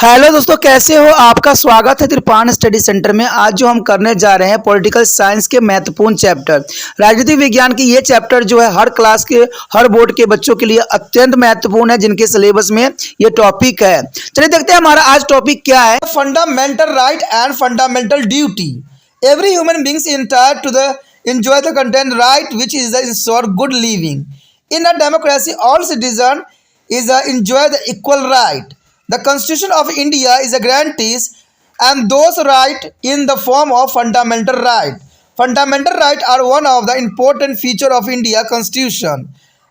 Hello दोस्तों, कैसे हो? आपका स्वागत है त्रिपान स्टडी सेंटर में। आज जो हम करने जा रहे हैं पॉलिटिकल साइंस के महत्वपूर्ण चैप्टर राजनीतिक विज्ञान की। ये चैप्टर जो है हर क्लास के हर बोर्ड के बच्चों के लिए अत्यंत महत्वपूर्ण है, जिनके सिलेबस में ये टॉपिक है। चलिए देखते हैं हमारा आज टॉपिक क्या है। Fundamental right and fundamental duty. Every human beings entire to the enjoy the content right which is the ensure good living. In a democracy, all citizen is enjoy the equal right. The Constitution of India is a guarantees and those right in the form of fundamental right. Fundamental right are one of the important feature of India Constitution.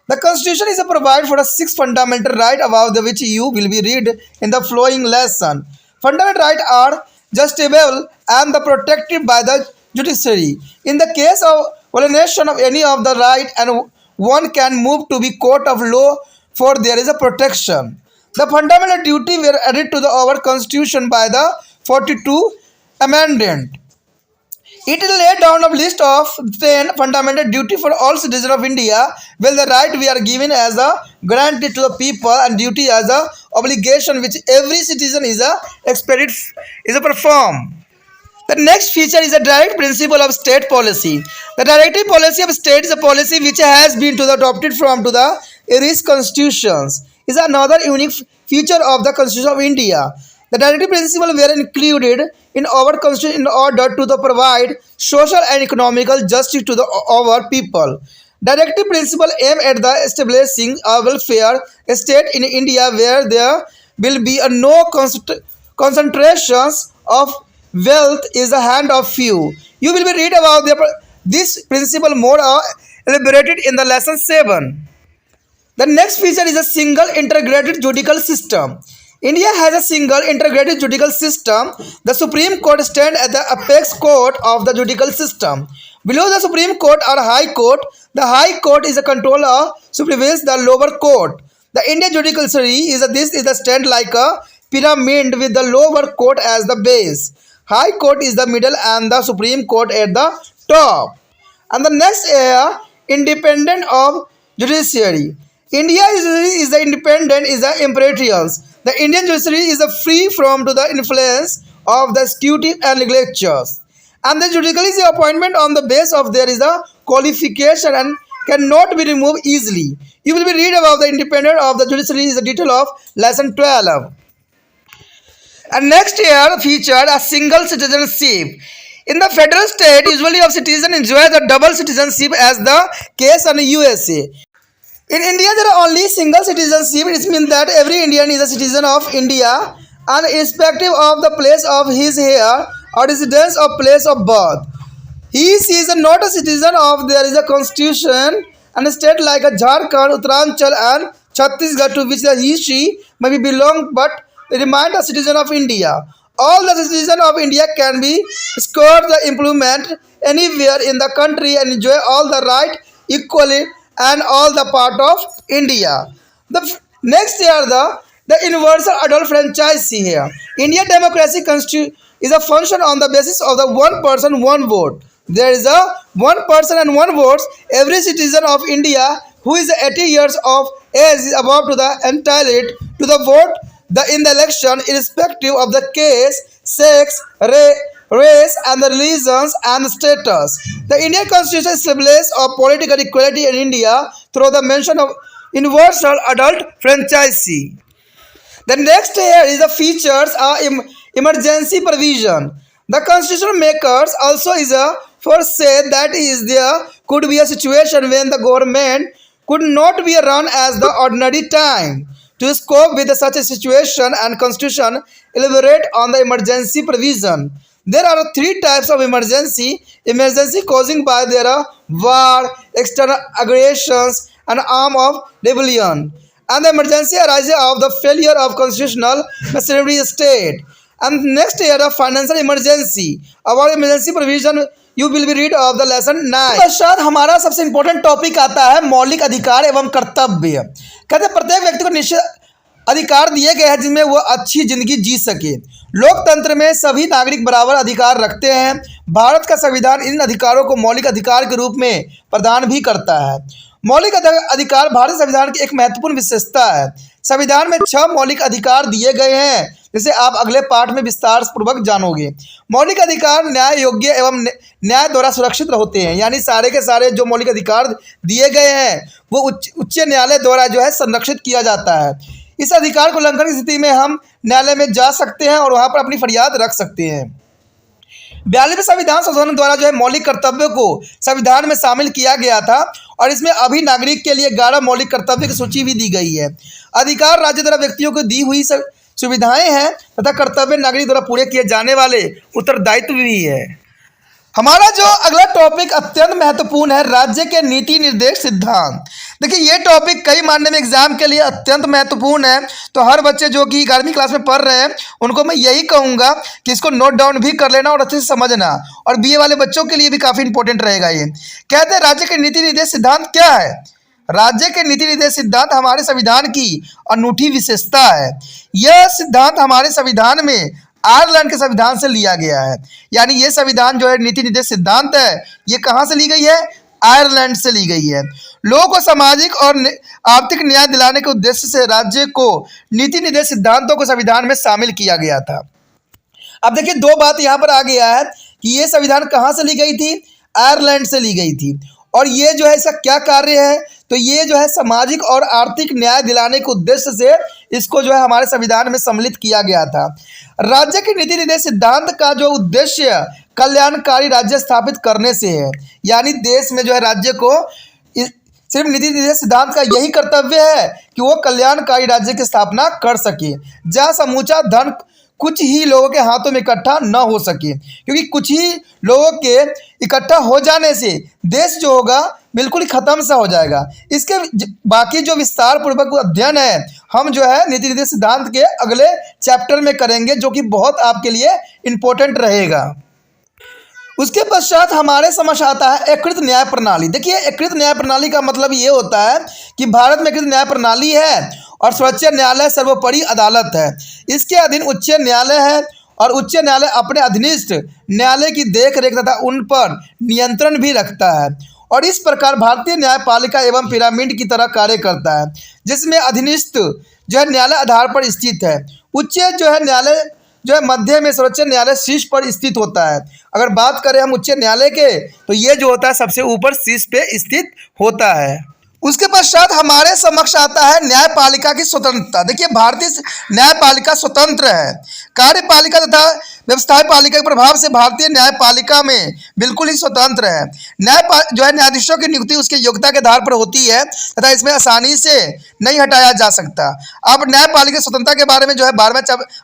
The Constitution is a provide for a six fundamental right about the which you will be read in the following lesson. Fundamental right are justiciable and the protected by the judiciary. In the case of violation of any of the right, and one can move to be court of law for there is a protection. The fundamental duty were added to our constitution by the 42 amendment. It laid down a list of 10 fundamental duty for all citizens of India, while the right we are given as a granted to the people and duty as a obligation which every citizen is expected is a perform. The next feature is a direct principle of state policy. The directive policy of state is a policy which has been adopted from to the Irish constitutions. Is another unique feature of the Constitution of India. The directive principle were included in our constitution in order to provide social and economical justice to our people. Directive principle aim at the establishing a welfare state in India where there will be no concentrations of wealth is the hand of few. You will be read about this principle more elaborated in the lesson 7. The next feature is a single integrated judicial system. India has a single integrated judicial system. The Supreme Court stands at the apex court of the judicial system. Below the Supreme Court are High Court. The High Court is a controller supervises the lower court. The Indian judiciary this is the stand like a pyramid with the lower court as the base. High Court is the middle and the Supreme Court at the top. And the next independent of judiciary. India is the independent is the imperials. The Indian judiciary is free from to the influence of the executive and legislatures. And the judicial is the appointment on the base of there is a qualification and cannot be removed easily. You will be read about the independent of the judiciary is the detail of lesson 12. And next year featured a single citizenship. In the federal state, usually of citizens enjoy the double citizenship as the case in the USA. In India, there are only single citizenship. It means that every Indian is a citizen of India and irrespective of the place of his hair or residence or place of birth. He is not a citizen of there is a constitution and a state like a Jharkhand, Uttaranchal and Chhattisgarh to which she may be belong but remain a citizen of India. All the citizens of India can be scored the employment anywhere in the country and enjoy all the right equally and all the part of India. Next year the universal adult franchise here. Indian democracy is a function on the basis of the one person one vote. There is a one person and one vote. Every citizen of India who is 80 years of age is about to the entitled to the vote in the election irrespective of the case, sex, race and the religions and status. The Indian Constitution establishes a political equality in India through the mention of universal adult franchise. The next here is the features are emergency provision. The constitution makers also is a foresay that is there could be a situation when the government could not be run as the ordinary time. To cope with such a situation and constitution elaborate on the emergency provision. There are three types of emergency. Emergency causing by their war, external aggressions and arm of rebellion. And the emergency arises of the failure of constitutional machinery state. And next year the financial emergency. About emergency provision you will be read of the lesson 9. पश्चात हमारा सबसे important topic आता है मौलिक अधिकार एवं कर्तव्य। कहते हैं प्रत्येक व्यक्ति को निश्चित अधिकार दिए गए हैं जिनमें वो अच्छी जिंदगी जी सके। लोकतंत्र में सभी नागरिक बराबर अधिकार रखते हैं। भारत का संविधान इन अधिकारों को मौलिक अधिकार के रूप में प्रदान भी करता है। मौलिक अधिकार भारतीय संविधान की एक महत्वपूर्ण विशेषता है। संविधान में 6 मौलिक अधिकार दिए गए हैं, जिसे आप अगले पाठ में विस्तार पूर्वक जानोगे। मौलिक अधिकार न्याय योग्य एवं न्याय द्वारा सुरक्षित होते हैं, यानी सारे के सारे जो मौलिक अधिकार दिए गए हैं वो उच्च न्यायालय द्वारा जो है संरक्षित किया जाता है। इस अधिकार को उल्लंघन की स्थिति में हम न्यायालय में जा सकते हैं और वहाँ पर अपनी फरियाद रख सकते हैं। 42वें संविधान संशोधन द्वारा जो है मौलिक कर्तव्यों को संविधान में शामिल किया गया था और इसमें अभी नागरिक के लिए 11 मौलिक कर्तव्य की सूची भी दी गई है। अधिकार राज्य द्वारा व्यक्तियों को दी हुई सुविधाएं हैं तथा कर्तव्य नागरिक द्वारा पूरे किए जाने वाले उत्तरदायित्व भी है। हमारा जो अगला टॉपिक अत्यंत महत्वपूर्ण है, राज्य के नीति निर्देश सिद्धांत। देखिए ये टॉपिक कई मामले में एग्जाम के लिए अत्यंत महत्वपूर्ण है, तो हर बच्चे जो कि 11वीं क्लास में पढ़ रहे हैं उनको मैं यही कहूँगा कि इसको नोट डाउन भी कर लेना और अच्छे से समझना, और बीए वाले बच्चों के लिए भी काफ़ी इंपॉर्टेंट रहेगा। ये कहते हैं राज्य के नीति निर्देश सिद्धांत क्या है। राज्य के नीति निर्देश सिद्धांत हमारे संविधान की अनूठी विशेषता है। यह सिद्धांत हमारे संविधान में आयरलैंड के संविधान से लिया गया है, यानी ये संविधान जो है नीति निर्देश सिद्धांत है ये कहाँ से ली गई है, आयरलैंड से ली गई है। लोगों को सामाजिक और आर्थिक न्याय दिलाने के उद्देश्य से राज्य को नीति निर्देश सिद्धांतों को संविधान में शामिल किया गया था। अब देखिए दो बात यहाँ पर आ गया है कि ये संविधान कहाँ से ली गई थी, आयरलैंड से ली गई थी, और ये जो है इसका क्या कार्य है, तो ये जो है सामाजिक और आर्थिक न्याय दिलाने के उद्देश्य से इसको जो है हमारे संविधान में सम्मिलित किया गया था। राज्य के नीति निर्देश सिद्धांत का जो उद्देश्य कल्याणकारी राज्य स्थापित करने से है, यानी देश में जो है राज्य को सिर्फ नीति निर्देश सिद्धांत का यही कर्तव्य है कि वो कल्याणकारी राज्य की स्थापना कर सके, जहाँ समूचा धन कुछ ही लोगों के हाथों में इकट्ठा न हो सके, क्योंकि कुछ ही लोगों के इकट्ठा हो जाने से देश जो होगा बिल्कुल ही ख़त्म सा हो जाएगा। इसके बाकी जो विस्तार पूर्वक अध्ययन है हम जो है नीति निर्देश सिद्धांत के अगले चैप्टर में करेंगे, जो कि बहुत आपके लिए इम्पोर्टेंट रहेगा। उसके पश्चात हमारे समझ आता है एकीकृत न्याय प्रणाली। देखिए एकीकृत न्याय प्रणाली का मतलब ये होता है कि भारत में एकीकृत न्याय प्रणाली है और सर्वोच्च न्यायालय सर्वोपरि अदालत है। इसके अधीन उच्च न्यायालय है और उच्च न्यायालय अपने अधीनस्थ न्यायालय की देख रेख तथा उन पर नियंत्रण भी रखता है, और इस प्रकार भारतीय न्यायपालिका एवं पिरामिड की तरह कार्य करता है, जिसमें अधीनस्थ जो है न्यायालय आधार पर स्थित है, उच्च जो है न्यायालय जो है मध्य में, सर्वोच्च न्यायालय शीर्ष पर स्थित होता है। अगर बात करें हम उच्च न्यायालय के तो ये जो होता है सबसे ऊपर शीर्ष पे स्थित होता है। उसके पश्चात हमारे समक्ष आता है न्यायपालिका की स्वतंत्रता। देखिए भारतीय न्यायपालिका स्वतंत्र है। कार्यपालिका तथा व्यवस्थायी पालिका के प्रभाव से भारतीय न्यायपालिका में बिल्कुल ही स्वतंत्र है। जो है न्यायाधीशों की नियुक्ति उसके योग्यता के आधार पर होती है तथा इसमें आसानी से नहीं हटाया जा सकता। अब न्यायपालिका स्वतंत्रता के बारे में जो है 12वें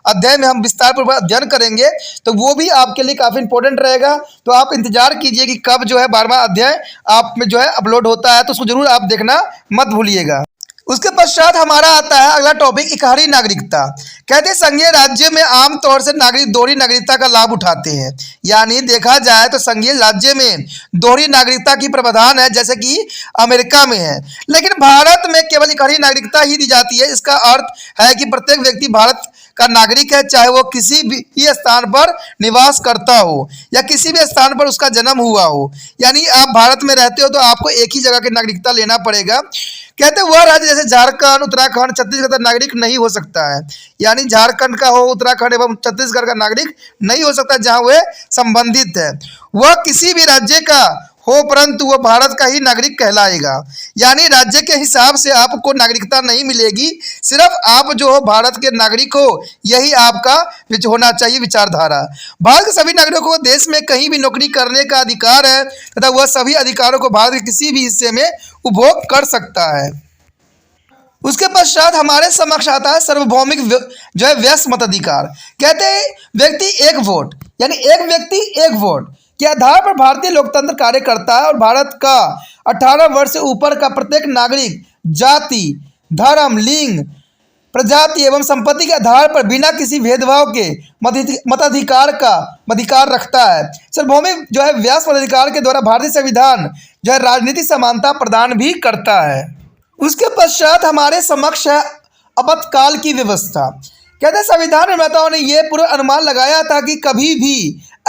अध्याय में हम विस्तार पूर्वक अध्ययन करेंगे, तो वो भी आपके लिए काफ़ी इंपॉर्टेंट रहेगा। तो आप इंतजार कीजिए कि कब जो है 12वां अध्याय आप में जो है अपलोड होता है, तो उसको जरूर आप देखना मत भूलिएगा। उसके पश्चात हमारा आता है अगला टॉपिक इकहरी नागरिकता। कहते हैं संघीय राज्य में आमतौर से नागरिक दोहरी नागरिकता का लाभ उठाते हैं, यानी देखा जाए तो संघीय राज्य में दोहरी नागरिकता की प्रावधान है जैसे कि अमेरिका में है, लेकिन भारत में केवल इकहरी नागरिकता ही दी जाती है। इसका अर्थ है कि प्रत्येक व्यक्ति भारत का नागरिक है, चाहे वो किसी भी स्थान पर निवास करता हो या किसी भी स्थान पर उसका जन्म हुआ हो, यानी आप भारत में रहते हो तो आपको एक ही जगह की नागरिकता लेना पड़ेगा। कहते हैं वह राज्य जैसे झारखंड, उत्तराखंड, छत्तीसगढ़ का नागरिक नहीं हो सकता है, यानी झारखंड का हो, उत्तराखंड एवं छत्तीसगढ़ का नागरिक नहीं हो सकता जहां वह संबंधित है। वह किसी भी राज्य का हो परंतु वह भारत का ही नागरिक कहलाएगा, यानी राज्य के हिसाब से आपको नागरिकता नहीं मिलेगी, सिर्फ आप जो हो भारत के नागरिक हो, यही आपका होना चाहिए विचारधारा। भारत के सभी नागरिकों को देश में कहीं भी नौकरी करने का अधिकार है तथा वह सभी अधिकारों को भारत के किसी भी हिस्से में उपभोग कर सकता है। उसके पश्चात हमारे समक्ष आता है सार्वभौमिक जो है व्यस्क मताधिकार। कहते हैं व्यक्ति एक वोट, यानी एक व्यक्ति एक वोट के आधार पर भारतीय लोकतंत्र कार्य करता है और भारत का 18 वर्ष से ऊपर का प्रत्येक नागरिक जाति, धर्म, लिंग, प्रजाति एवं संपत्ति के आधार पर बिना किसी भेदभाव के मताधिकार का अधिकार रखता है। सार्वभौमिक जो है व्यस्क मताधिकार के द्वारा भारतीय संविधान जो है राजनीतिक समानता प्रदान भी करता है। उसके पश्चात हमारे समक्ष है आपातकाल की व्यवस्था। कहते हैं संविधान निर्माताओं ने यह पूर्व अनुमान लगाया था कि कभी भी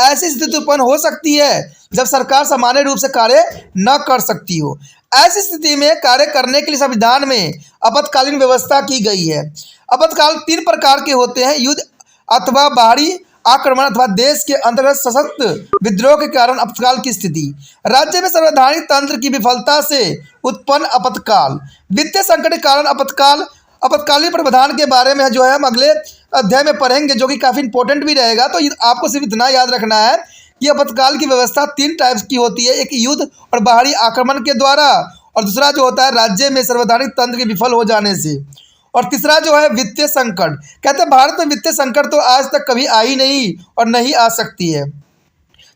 ऐसी स्थिति उत्पन्न हो सकती है जब सरकार सामान्य रूप से कार्य न कर सकती हो। ऐसी स्थिति में कार्य करने के लिए संविधान में आपातकालीन व्यवस्था की गई है। आपातकाल 3 प्रकार के होते हैं, युद्ध अथवा बाहरी आक्रमण अथवा देश के अंतर्गत सशक्त विद्रोह के कारण आपातकाल की स्थिति, राज्य में संवैधानिक तंत्र की विफलता से उत्पन्न आपातकाल, वित्तीय संकट के कारण आपातकाल, आपातकालीन प्रावधान के बारे में जो है हम अगले अध्याय में पढ़ेंगे, जो कि काफ़ी इंपॉर्टेंट भी रहेगा। तो आपको सिर्फ इतना याद रखना है कि आपातकाल की व्यवस्था 3 टाइप्स की होती है, एक युद्ध और बाहरी आक्रमण के द्वारा, और दूसरा जो होता है राज्य में संवैधानिक तंत्र के विफल हो जाने से, और तीसरा जो है वित्तीय संकट। कहते हैं भारत में वित्तीय संकट तो आज तक कभी आई नहीं और नहीं आ सकती है।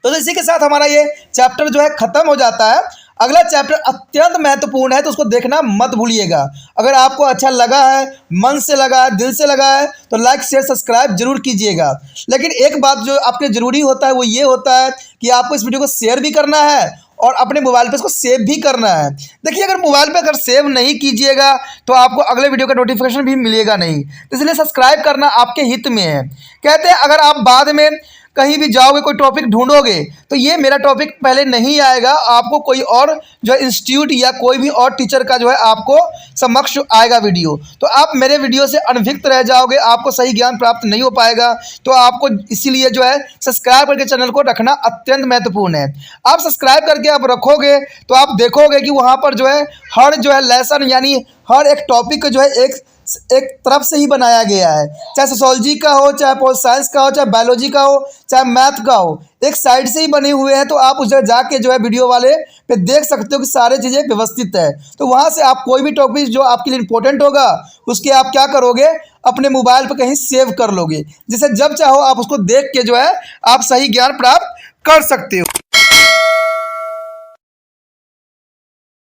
तो इसी के साथ हमारा ये चैप्टर जो है ख़त्म हो जाता है। अगला चैप्टर अत्यंत महत्वपूर्ण है, तो उसको देखना मत भूलिएगा। अगर आपको अच्छा लगा है, मन से लगा है, दिल से लगा है, तो लाइक शेयर सब्सक्राइब जरूर कीजिएगा। लेकिन एक बात जो आपके ज़रूरी होता है वो ये होता है कि आपको इस वीडियो को शेयर भी करना है और अपने मोबाइल पे इसको सेव भी करना है। देखिए, अगर मोबाइल पे अगर सेव नहीं कीजिएगा तो आपको अगले वीडियो का नोटिफिकेशन भी मिलेगा नहीं, तो इसलिए सब्सक्राइब करना आपके हित में है। कहते हैं अगर आप बाद में कहीं भी जाओगे, कोई टॉपिक ढूंढोगे, तो ये मेरा टॉपिक पहले नहीं आएगा, आपको कोई और जो है इंस्टीट्यूट या कोई भी और टीचर का जो है आपको समक्ष आएगा वीडियो। तो आप मेरे वीडियो से अनभिज्ञ रह जाओगे, आपको सही ज्ञान प्राप्त नहीं हो पाएगा। तो आपको इसीलिए जो है सब्सक्राइब करके चैनल को रखना अत्यंत महत्वपूर्ण है। आप सब्सक्राइब करके आप रखोगे तो आप देखोगे कि वहाँ पर जो है हर जो है लेसन यानी हर एक टॉपिक जो है एक तरफ से ही बनाया गया है, चाहे सोशोलॉजी का हो, चाहे पोल साइंस का हो, चाहे बायोलॉजी का हो, चाहे मैथ का हो, एक साइड से ही बने हुए हैं। तो आप उस जगह जाके जो है वीडियो वाले पे देख सकते हो कि सारी चीज़ें व्यवस्थित है। तो वहाँ से आप कोई भी टॉपिक जो आपके लिए इंपॉर्टेंट होगा उसके आप क्या करोगे, अपने मोबाइल पर कहीं सेव कर लोगे, जिससे जब चाहो आप उसको देख के जो है आप सही ज्ञान प्राप्त कर सकते हो।